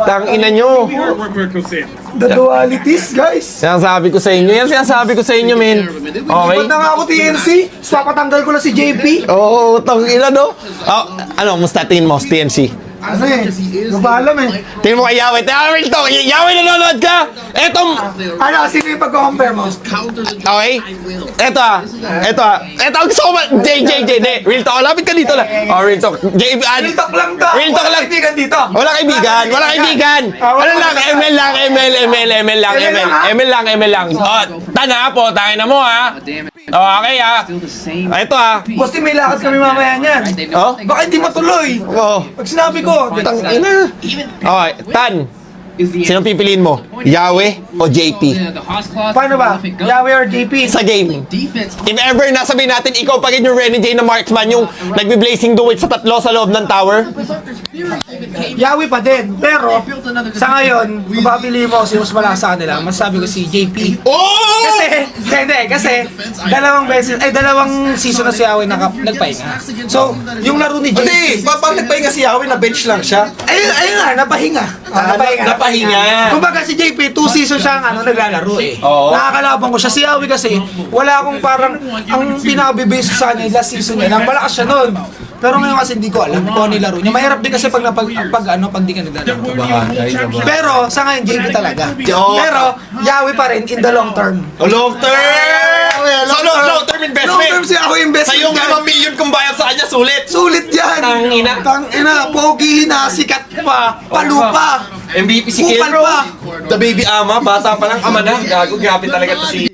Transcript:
Tang ina nyo. The dualities, guys. Sinasabi ko sa inyo. Yan sinasabi ko sa inyo, men. Okay? Ba't na nga ako TNC? Papatanggal ko na si JP. Oo, tang ina, no? Oh, ano, musta tingin mo, TNC? Ano eh? Hindi ba alam eh. Tingin mo kay Yahweh. Yahweh to! Yahweh, nanonood ka! Etong... Ano, sino yung pag-compare mo? Okay? Eto, gusto ko ba... JJ, real talk. Lapit ka dito lang. Oh, real talk. Real talk lang to. Real talk lang. Kaibigan dito. Wala kaibigan. Ano lang, ML lang. Oh, tana po, tayo na mo, ha? Oh, okay, ha? Ito, ha? Boss, may lakad kami mamaya niyan. Oh? Baka hindi matuloy. Oh. Pag sinabi ko, Tang ina. Okay, Tan. Sinong pipiliin mo? Yahweh o JP? paano ba? Yahweh or JP? Sa game. If ever nasabihin natin, ikaw pa rin yung Renegade na marksman, yung nagbe-blazing duet sa tatlo sa loob ng tower. Yahweh pa din. Pero, sa ngayon, kung papili mo si mas malakas sa kanila, masasabi ko si JP. Oh! Kasi, dalawang season na si Yahweh nagpahinga. So, yung laro ni JP... Hindi, pag nagpahinga si Yahweh, na-bench lang siya. Ayun nga, napahinga. Napahinga. Kumbaga si JP, 2 seasons siya naglalaro eh. Oo. Nakakalaban ko siya. Si Yahweh kasi, wala akong parang, ang pinaka-base ko sa kanya, last season niya, malakas siya nun. Pero ngayon kasi hindi ko alam kung ano yung laro niya. Mahirap din kasi pag di ka naglalaro. Pero sa ngayon, JP talaga. Pero, Yahweh pa rin in the long term. Long term! So, long term investment. Long term si Yahweh investment. Sa yung 5 million kung bayad sa kanya, sulit. Sulit yan! Tangina. Tangina, pogi na, sikat pa, palupa. MVP si Kupal Kilro. pa. The baby ama, bata pa lang ama na. Gago, grabe talaga to si...